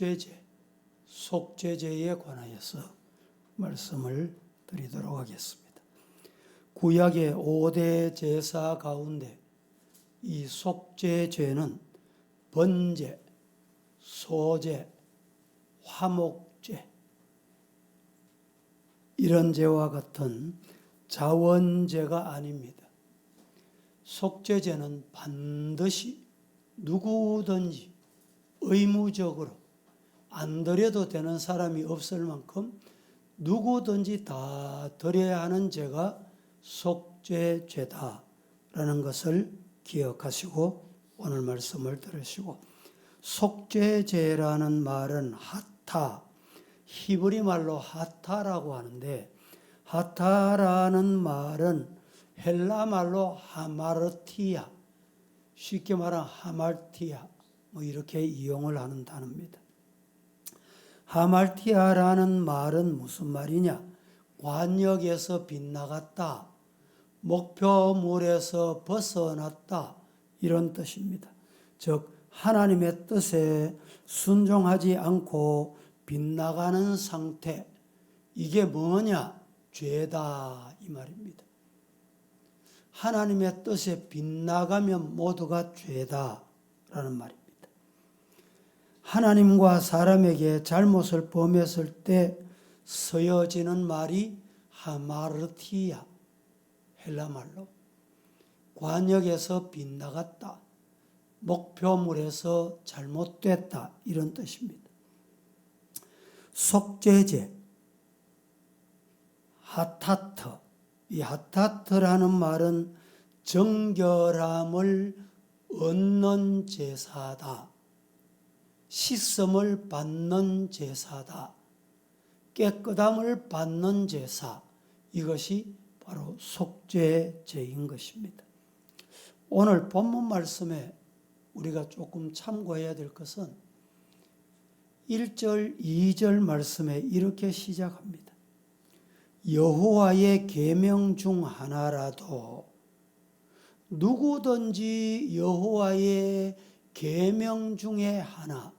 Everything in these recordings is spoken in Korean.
속죄제, 속죄제에 관하여서 말씀을 드리도록 하겠습니다. 구약의 5대 제사 가운데 이 속죄제는 번제, 소제, 화목제 이런 제와 같은 자원제가 아닙니다. 속죄제는 반드시 누구든지 의무적으로 안 드려도 되는 사람이 없을 만큼 누구든지 다 드려야 하는 제가 속죄제다라는 것을 기억하시고 오늘 말씀을 들으시고, 속죄제라는 말은 하타, 히브리 말로 하타라고 하는데, 하타라는 말은 헬라 말로 하마르티아, 쉽게 말하면 하말티아 이렇게 이용을 하는 단어입니다. 하말티아라는 말은 무슨 말이냐? 관역에서 빗나갔다, 목표물에서 벗어났다 이런 뜻입니다. 즉 하나님의 뜻에 순종하지 않고 빗나가는 상태, 이게 뭐냐? 죄다 이 말입니다. 하나님의 뜻에 빗나가면 모두가 죄다라는 말입니다. 하나님과 사람에게 잘못을 범했을 때 쓰여지는 말이 하마르티아, 헬라말로 관역에서 빗나갔다, 목표물에서 잘못됐다 이런 뜻입니다. 속죄제, 하타트, 이 하타트라는 말은 정결함을 얻는 제사다, 씻음을 받는 제사다, 깨끗함을 받는 제사, 이것이 바로 속죄제인 것입니다. 오늘 본문 말씀에 우리가 조금 참고해야 될 것은 1절, 2절 말씀에 이렇게 시작합니다. 여호와의 계명 중 하나라도, 누구든지 여호와의 계명 중에 하나,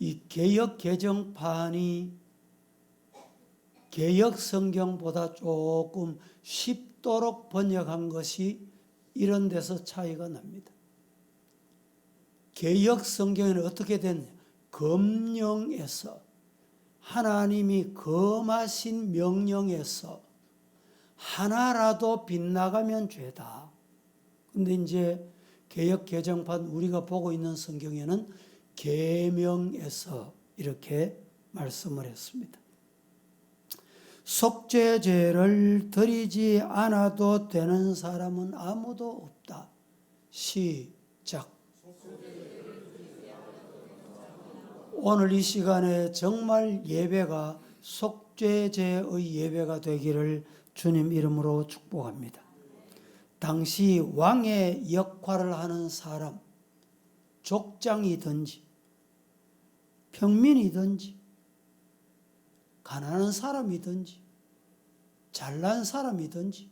이 개역 개정판이 개역 성경보다 조금 쉽도록 번역한 것이 이런 데서 차이가 납니다. 개역 성경에는 어떻게 됐냐? 검령에서, 하나님이 검하신 명령에서 하나라도 빗나가면 죄다. 근데 이제 개역 개정판 우리가 보고 있는 성경에는 계명에서 이렇게 말씀을 했습니다. 속죄제를 드리지 않아도 되는 사람은 아무도 없다. 시작. 오늘 이 시간에 정말 예배가 속죄제의 예배가 되기를 주님 이름으로 축복합니다. 당시 왕의 역할을 하는 사람, 족장이든지 평민이든지 가난한 사람이든지 잘난 사람이든지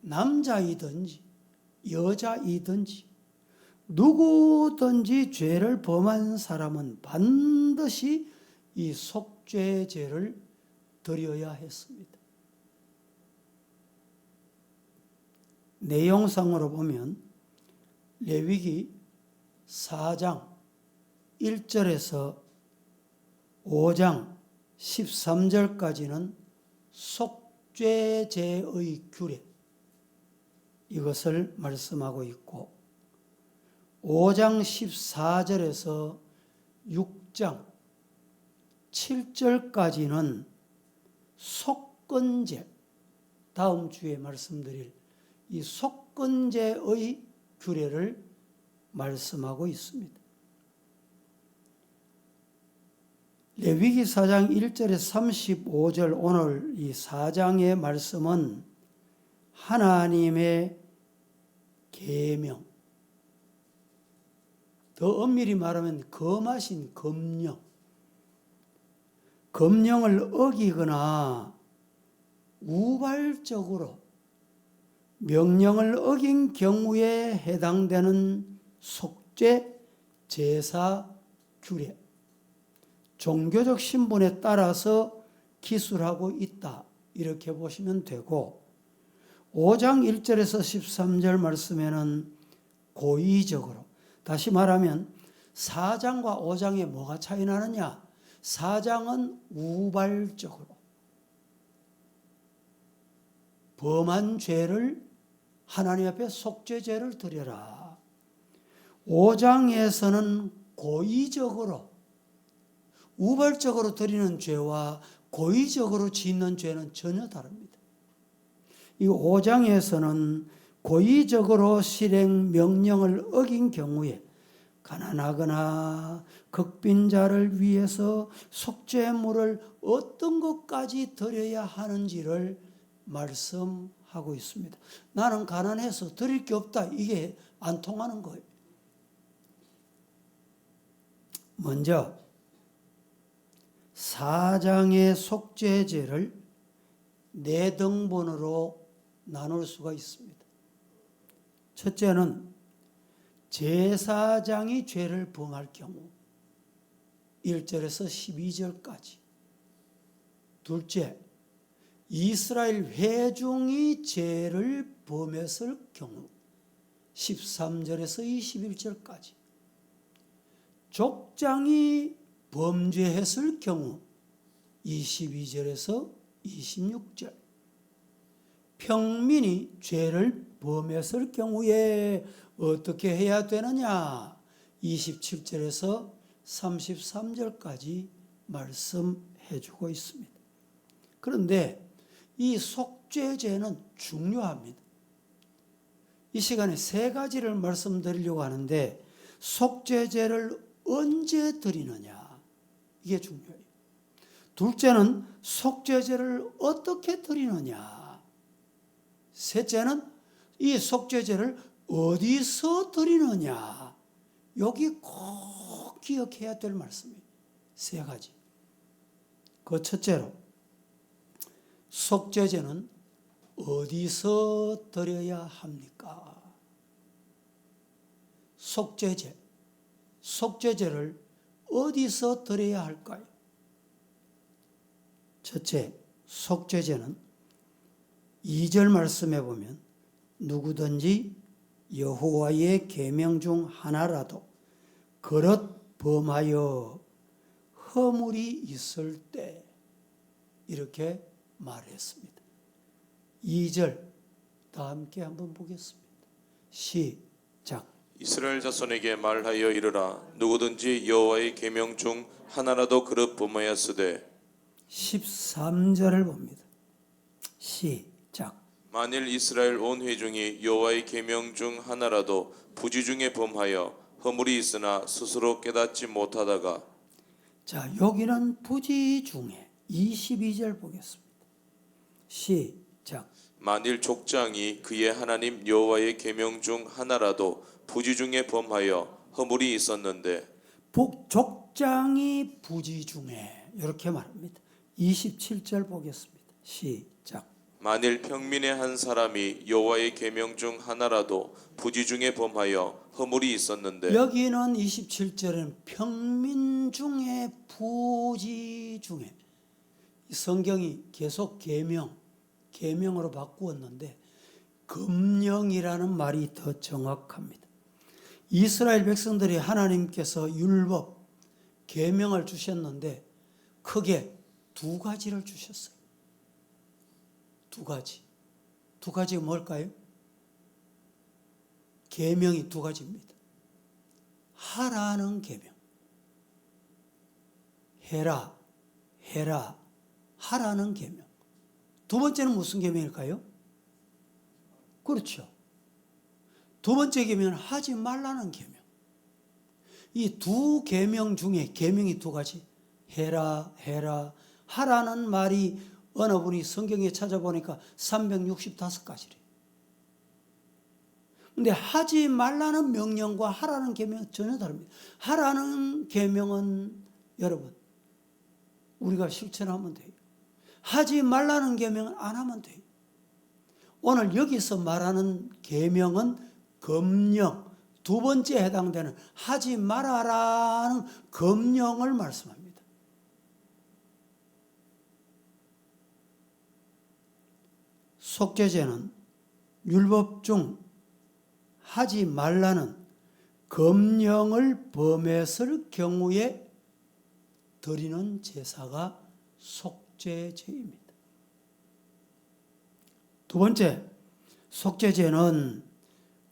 남자이든지 여자이든지 누구든지 죄를 범한 사람은 반드시 이 속죄제를 드려야 했습니다. 내용상으로 보면 레위기 4장 1절에서 5장 13절까지는 속죄제의 규례, 이것을 말씀하고 있고, 5장 14절에서 6장 7절까지는 속건제, 다음 주에 말씀드릴 이 속건제의 규례를 말씀하고 있습니다. 레위기 4장 1절에 35절, 오늘 이 4장의 말씀은 하나님의 계명, 더 엄밀히 말하면 검하신 검령, 검령을 어기거나 우발적으로 명령을 어긴 경우에 해당되는 속죄 제사 규례, 종교적 신분에 따라서 기술하고 있다. 이렇게 보시면 되고 5장 1절에서 13절 말씀에는 고의적으로, 다시 말하면 4장과 5장에 뭐가 차이 나느냐? 4장은 우발적으로 범한 죄를 하나님 앞에 속죄제를 드려라. 5장에서는 고의적으로, 우발적으로 드리는 죄와 고의적으로 짓는 죄는 전혀 다릅니다. 이 5장에서는 고의적으로 실행 명령을 어긴 경우에 가난하거나 극빈자를 위해서 속죄물을 어떤 것까지 드려야 하는지를 말씀하고 있습니다. 나는 가난해서 드릴 게 없다. 이게 안 통하는 거예요. 먼저 4장의 속죄제를 4등분으로 나눌 수가 있습니다. 첫째는 제사장이 죄를 범할 경우 1절에서 12절까지. 둘째, 이스라엘 회중이 죄를 범했을 경우 13절에서 21절까지. 족장이 범죄했을 경우 22절에서 26절. 평민이 죄를 범했을 경우에 어떻게 해야 되느냐? 27절에서 33절까지 말씀해 주고 있습니다. 그런데 이 속죄제는 중요합니다. 이 시간에 3가지를 말씀드리려고 하는데 속죄제를 언제 드리느냐? 이게 중요해요. 둘째는 속죄제를 어떻게 드리느냐? 셋째는 이 속죄제를 어디서 드리느냐? 여기 꼭 기억해야 될 말씀이에요. 3가지. 그 첫째로 속죄제는 어디서 드려야 합니까? 속죄제를 어디서 드려야 할까요? 첫째, 속죄제는 2절 말씀해 보면 누구든지 여호와의 계명 중 하나라도 그릇 범하여 허물이 있을 때 이렇게 말했습니다. 2절 다 함께 한번 보겠습니다. 시작. 이스라엘 자손에게 말하여 이르라. 누구든지 여호와의 계명 중 하나라도 그릇 범하였으되 13절을 봅니다. 시작. 만일 이스라엘 온 회중이 여호와의 계명 중 하나라도 부지 중에 범하여 허물이 있으나 스스로 깨닫지 못하다가. 자, 여기는 부지 중에 22절 보겠습니다. 시작. 만일 족장이 그의 하나님 여호와의 계명 중 하나라도 부지 중에 범하여 허물이 있었는데. 족장이 부지 중에 이렇게 말합니다. 27절 보겠습니다. 시작. 만일 평민의 한 사람이 여호와의 계명 중 하나라도 부지 중에 범하여 허물이 있었는데. 여기는 27절은 평민 중에 부지 중에, 성경이 계속 계명으로 바꾸었는데 금령이라는 말이 더 정확합니다. 이스라엘 백성들이 하나님께서 율법, 계명을 주셨는데 크게 2가지를 주셨어요. 2가지. 2가지가 뭘까요? 계명이 2가지입니다. 하라는 계명. 해라, 하라는 계명. 2번째는 무슨 계명일까요? 그렇죠. 2번째 계명은 하지 말라는 계명. 이 2계명 중에 계명이 2가지. 해라, 하라는 말이 어느 분이 성경에 찾아보니까 365가지래요. 근데 하지 말라는 명령과 하라는 계명은 전혀 다릅니다. 하라는 계명은 여러분 우리가 실천하면 돼요. 하지 말라는 계명은 안 하면 돼요. 오늘 여기서 말하는 계명은 금령, 두 번째 해당되는 하지 말아라는 금령을 말씀합니다. 속죄제는 율법 중 하지 말라는 금령을 범했을 경우에 드리는 제사가 속죄제입니다. 두 번째, 속죄제는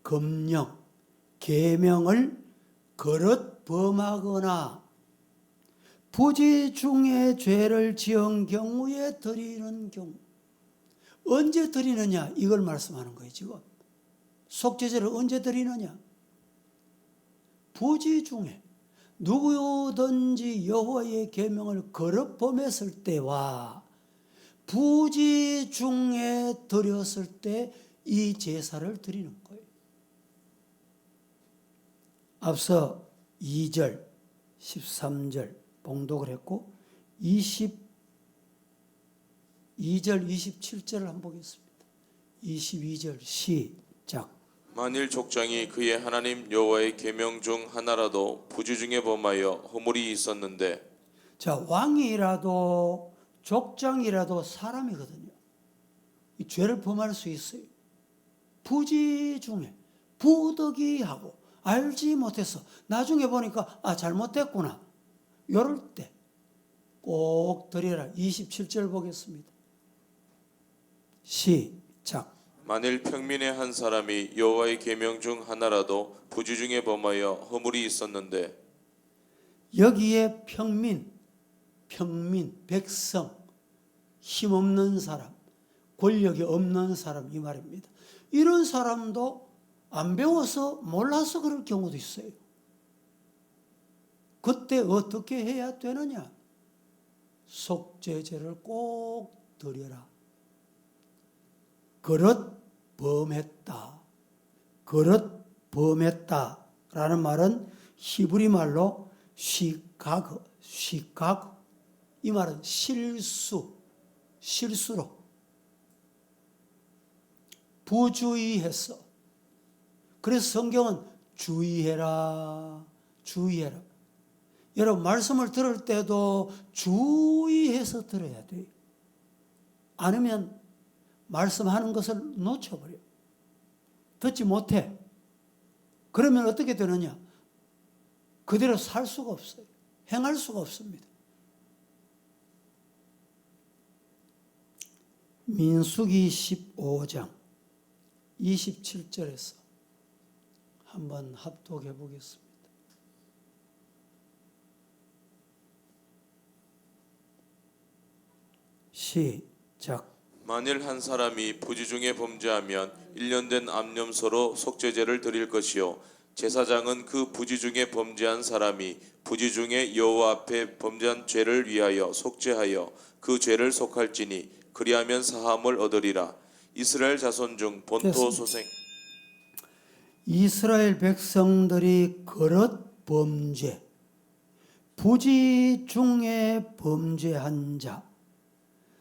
금령, 계명을 그릇 범하거나 부지 중에 죄를 지은 경우에 드리는 경우. 언제 드리느냐? 이걸 말씀하는 거예요, 지금. 속죄제를 언제 드리느냐? 부지 중에 누구든지 여호와의 계명을 거듭 범했을 때와 부지 중에 드렸을 때 이 제사를 드리는 거예요. 앞서 2절, 13절 봉독을 했고 22절, 27절을 한번 보겠습니다. 22절 시작. 만일 족장이 그의 하나님 여호와의 계명 중 하나라도 부지 중에 범하여 허물이 있었는데, 자, 왕이라도 족장이라도 사람이거든요. 이 죄를 범할 수 있어요. 부지 중에 부득이하고 알지 못해서 나중에 보니까 잘못됐구나. 이럴 때 꼭 드려라. 27절 보겠습니다. 시작. 만일 평민의 한 사람이 여호와의 계명 중 하나라도 부지 중에 범하여 허물이 있었는데, 여기에 평민, 백성, 힘없는 사람, 권력이 없는 사람 이 말입니다. 이런 사람도 안 배워서 몰라서 그럴 경우도 있어요. 그때 어떻게 해야 되느냐? 속죄제를 꼭 드려라. 그릇 범했다. 그릇 범했다라는 말은 히브리 말로 시카그. 이 말은 실수로 부주의했어. 그래서 성경은 주의해라. 여러분 말씀을 들을 때도 주의해서 들어야 돼요. 아니면 말씀하는 것을 놓쳐버려. 듣지 못해. 그러면 어떻게 되느냐? 그대로 살 수가 없어요. 행할 수가 없습니다. 민수기 15장 27절에서 한번 합독해 보겠습니다. 시작. 만일 한 사람이 부지 중에 범죄하면 1년 된 암염소로 속죄제를 드릴 것이요, 제사장은 그 부지 중에 범죄한 사람이 부지 중에 여호와 앞에 범죄한 죄를 위하여 속죄하여 그 죄를 속할지니 그리하면 사함을 얻으리라. 이스라엘 자손 중 본토 소생. 이스라엘 백성들이 그릇 범죄, 부지 중에 범죄한 자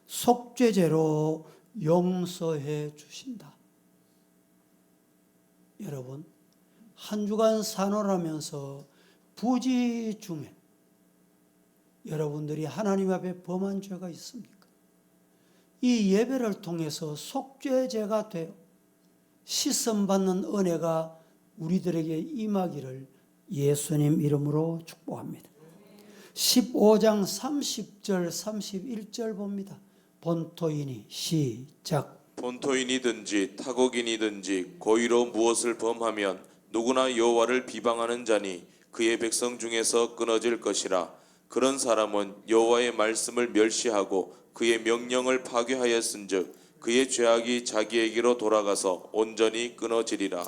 속죄제로 용서해 주신다. 여러분, 한 주간 산월하면서 부지 중에 여러분들이 하나님 앞에 범한 죄가 있습니까? 이 예배를 통해서 속죄제가 되어 씻음받는 은혜가 우리들에게 임하기를 예수님 이름으로 축복합니다. 15장 30절 31절 봅니다. 본토인이 시작. 본토인이든지 타국인이든지 고의로 무엇을 범하면 누구나 여호와를 비방하는 자니 그의 백성 중에서 끊어질 것이라. 그런 사람은 여호와의 말씀을 멸시하고 그의 명령을 파괴하였은즉 그의 죄악이 자기에게로 돌아가서 온전히 끊어지리라.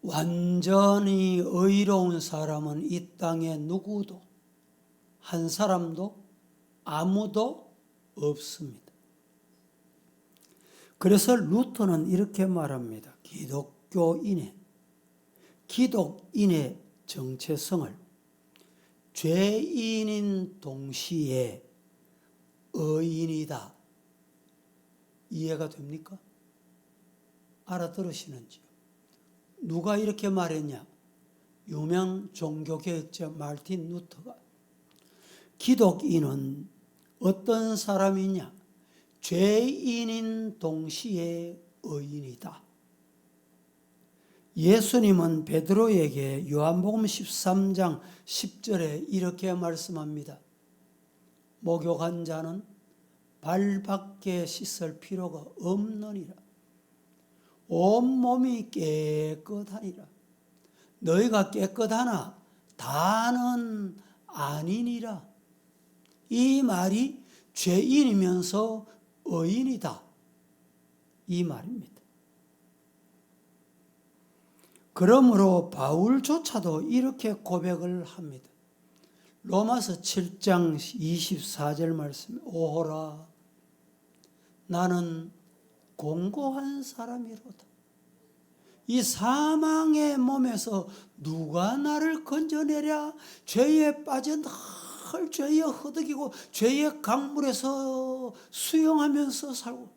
완전히 의로운 사람은 이 땅에 누구도 한 사람도 아무도 없습니다. 그래서 루터는 이렇게 말합니다. 기독인의 정체성을 죄인인 동시에 의인이다. 이해가 됩니까? 알아들으시는지요? 누가 이렇게 말했냐? 유명 종교개혁자 마르틴 루터가 기독인은 어떤 사람이냐? 죄인인 동시에 의인이다. 예수님은 베드로에게 요한복음 13장 10절에 이렇게 말씀합니다. 목욕한 자는 발밖에 씻을 필요가 없느니라. 온몸이 깨끗하니라. 너희가 깨끗하나 다는 아니니라. 이 말이 죄인이면서 의인이다. 이 말입니다. 그러므로 바울조차도 이렇게 고백을 합니다. 로마서 7장 24절 말씀. 오호라 나는 공고한 사람이로다. 이 사망의 몸에서 누가 나를 건져내랴? 죄에 빠져 늘 죄에 허덕이고 죄의 강물에서 수영하면서 살고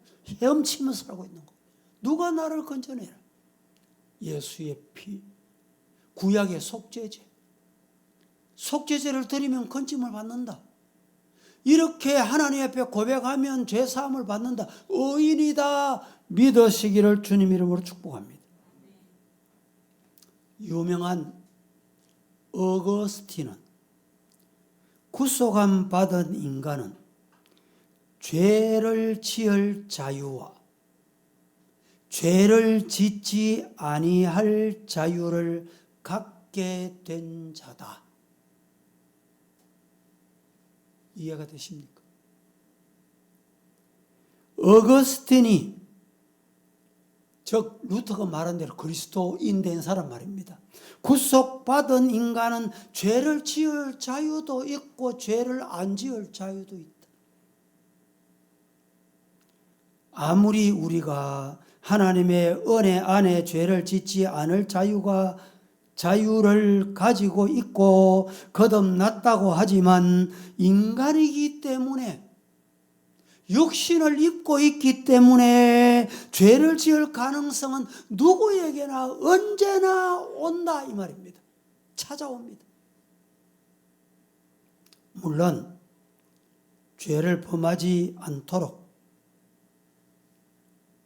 헤엄치면서 살고 있는 거. 누가 나를 건져내랴? 예수의 피, 구약의 속죄제. 속죄제를 드리면 건짐을 받는다. 이렇게 하나님 앞에 고백하면 죄 사함을 받는다. 의인이다 믿으시기를 주님 이름으로 축복합니다. 유명한 어거스틴은 구속함 받은 인간은 죄를 지을 자유와 죄를 짓지 아니할 자유를 갖게 된 자다. 이해가 되십니까? 어거스틴이 즉 루터가 말한 대로 그리스도인 된 사람 말입니다. 구속받은 인간은 죄를 지을 자유도 있고 죄를 안 지을 자유도 있다. 아무리 우리가 하나님의 은혜 안에 죄를 짓지 않을 자유를 가지고 있고 거듭났다고 하지만 인간이기 때문에 육신을 입고 있기 때문에 죄를 지을 가능성은 누구에게나 언제나 온다 이 말입니다. 찾아옵니다. 물론 죄를 범하지 않도록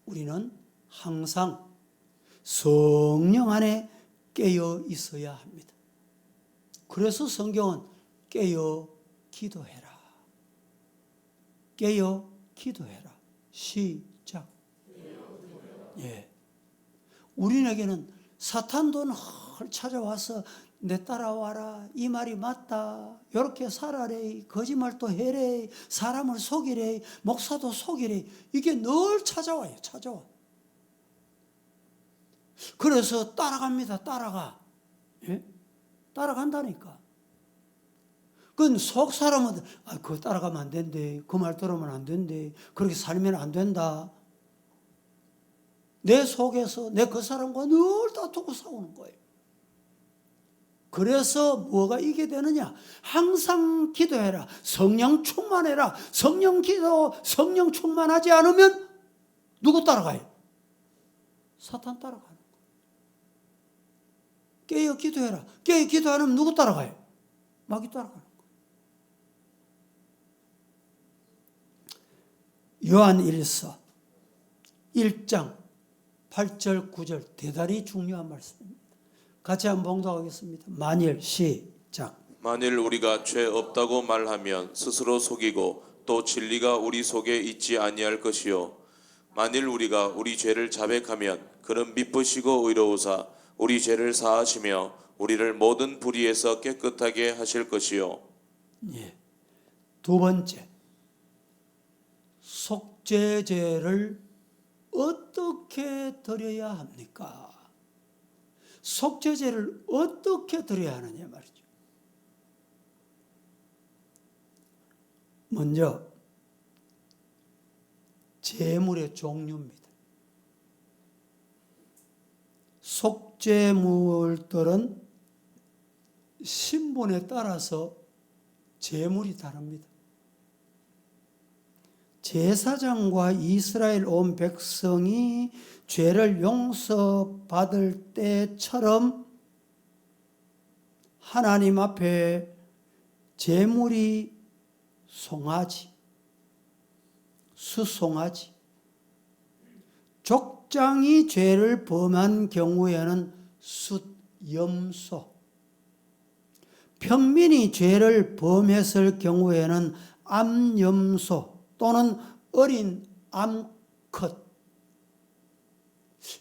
우리는 항상 성령 안에 깨어 있어야 합니다. 그래서 성경은 깨어 기도해라. 깨어 기도해라. 시작. 예. 우리에게는 사탄도 늘 찾아와서 내 따라와라. 이 말이 맞다. 이렇게 살아래. 거짓말도 해래. 사람을 속이래. 목사도 속이래. 이게 늘 찾아와요. 찾아와. 그래서 따라갑니다. 따라가. 예? 따라간다니까. 그건 속 사람은 그거 따라가면 안 된대. 그 말 들으면 안 된대. 그렇게 살면 안 된다. 내 속에서 내 그 사람과 늘 다투고 싸우는 거예요. 그래서 뭐가 이게 되느냐? 항상 기도해라. 성령 충만해라. 성령 충만하지 않으면 누구 따라가요? 사탄 따라가는 거예요. 깨어 기도해라. 깨어 기도 안 하면 누구 따라가요? 마귀 따라가는 거예요. 요한일서 1장 8절 9절 대단히 중요한 말씀입니다. 같이 한번 봉독하겠습니다. 만일 시작. 만일 우리가 죄 없다고 말하면 스스로 속이고 또 진리가 우리 속에 있지 아니할 것이요 만일 우리가 우리 죄를 자백하면 그는 미쁘시고 의로우사 우리 죄를 사하시며 우리를 모든 불의에서 깨끗하게 하실 것이요. 예. 두 번째, 속죄제를 어떻게 드려야 합니까? 속죄제를 어떻게 드려야 하느냐 말이죠. 먼저 제물의 종류입니다. 속죄물들은 신분에 따라서 제물이 다릅니다. 제사장과 이스라엘 온 백성이 죄를 용서받을 때처럼 하나님 앞에 제물이 송아지, 수송아지, 족장이 죄를 범한 경우에는 숫염소, 평민이 죄를 범했을 경우에는 암염소 또는 어린 암컷.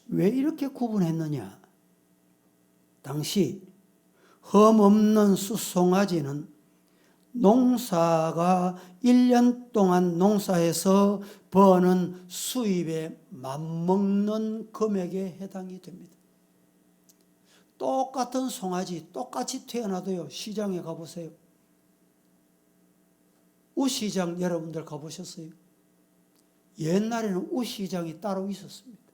왜 이렇게 구분했느냐? 당시 흠없는 수송아지는 농사가 1년 동안 농사해서 버는 수입에 맞먹는 금액에 해당이 됩니다. 똑같은 송아지 똑같이 태어나도요, 시장에 가보세요. 우시장 여러분들 가보셨어요? 옛날에는 우시장이 따로 있었습니다.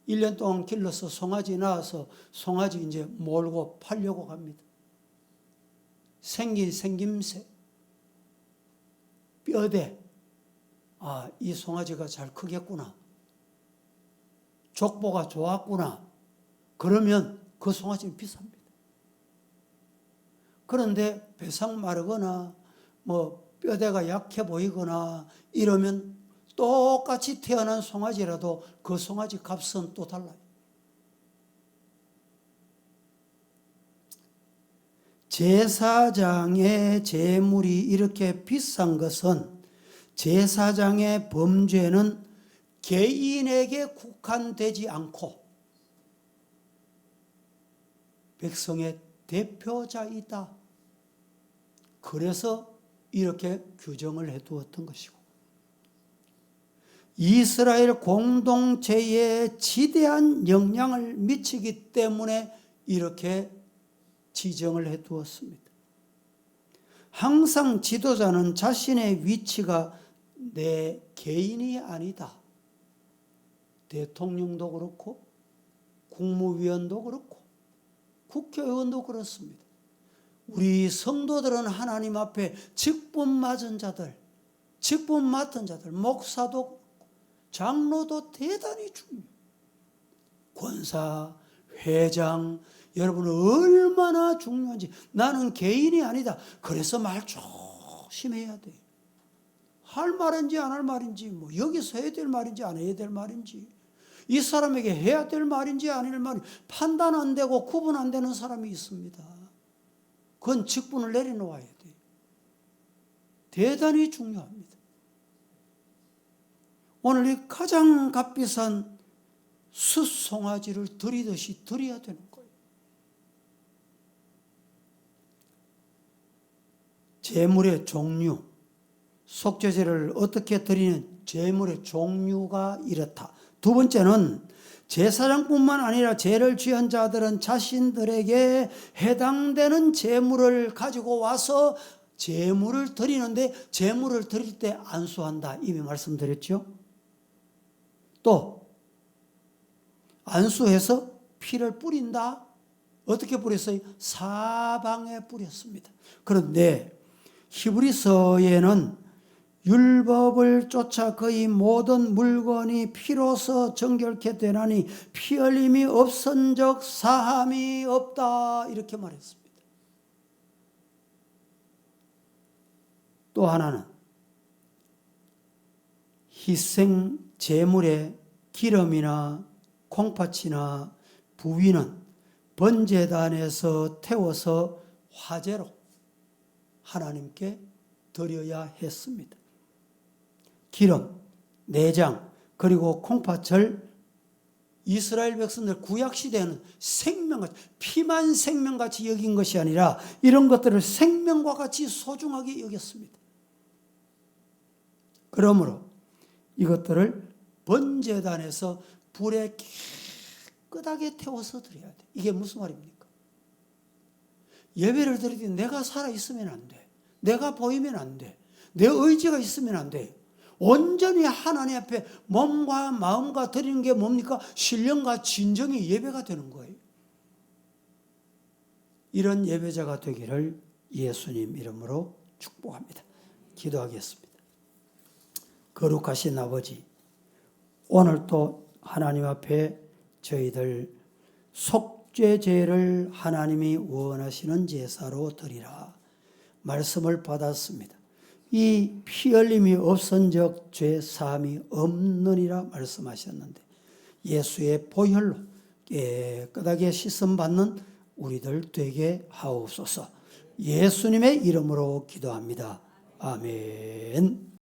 1년 동안 길러서 송아지 낳아서 송아지 이제 몰고 팔려고 갑니다. 생긴 생김새, 뼈대, 이 송아지가 잘 크겠구나, 족보가 좋았구나, 그러면 그 송아지는 비쌉니다. 그런데 배상 마르거나 뼈대가 약해 보이거나 이러면 똑같이 태어난 송아지라도 그 송아지 값은 또 달라요. 제사장의 제물이 이렇게 비싼 것은 제사장의 범죄는 개인에게 국한되지 않고 백성의 대표자이다. 그래서 이렇게 규정을 해두었던 것이고, 이스라엘 공동체에 지대한 영향을 미치기 때문에 이렇게 지정을 해두었습니다. 항상 지도자는 자신의 위치가 내 개인이 아니다. 대통령도 그렇고 국무위원도 그렇고 국회의원도 그렇습니다. 우리 성도들은 하나님 앞에 직분 맡은 자들, 목사도 장로도 대단히 중요해요. 권사, 회장, 여러분은 얼마나 중요한지. 나는 개인이 아니다. 그래서 말 조심해야 돼. 할 말인지 안 할 말인지, 여기서 해야 될 말인지 안 해야 될 말인지, 이 사람에게 해야 될 말인지 아닐 말인지 판단 안 되고 구분 안 되는 사람이 있습니다. 그건 직분을 내려놓아야 돼. 대단히 중요합니다. 오늘 이 가장 값비싼 숫송아지를 드리듯이 드려야 되는 거예요. 제물의 종류, 속죄제를 어떻게 드리는 제물의 종류가 이렇다. 두 번째는 제사장뿐만 아니라 죄를 지은 자들은 자신들에게 해당되는 제물을 가지고 와서 제물을 드리는데, 제물을 드릴 때 안수한다. 이미 말씀드렸죠. 또 안수해서 피를 뿌린다. 어떻게 뿌렸어요? 사방에 뿌렸습니다. 그런데 히브리서에는 율법을 쫓아 그의 모든 물건이 피로서 정결케 되나니 피 흘림이 없은적 사함이 없다. 이렇게 말했습니다. 또 하나는 희생 제물의 기름이나 콩팥이나 부위는 번제단에서 태워서 화제로 하나님께 드려야 했습니다. 기름, 내장, 그리고 콩팥을 이스라엘 백성들 구약시대에는 생명같이, 피만 생명같이 여긴 것이 아니라 이런 것들을 생명과 같이 소중하게 여겼습니다. 그러므로 이것들을 번제단에서 불에 깨끗하게 태워서 드려야 돼. 이게 무슨 말입니까? 예배를 드릴 때 내가 살아있으면 안 돼. 내가 보이면 안 돼. 내 의지가 있으면 안 돼. 온전히 하나님 앞에 몸과 마음과 드리는 게 뭡니까? 신령과 진정의 예배가 되는 거예요. 이런 예배자가 되기를 예수님 이름으로 축복합니다. 기도하겠습니다. 거룩하신 아버지, 오늘 또 하나님 앞에 저희들 속죄제를 하나님이 원하시는 제사로 드리라 말씀을 받았습니다. 이 피 흘림이 없은즉 죄 사함이 없느니라 말씀하셨는데 예수의 보혈로 깨끗하게 씻음 받는 우리들 되게 하옵소서. 예수님의 이름으로 기도합니다. 아멘.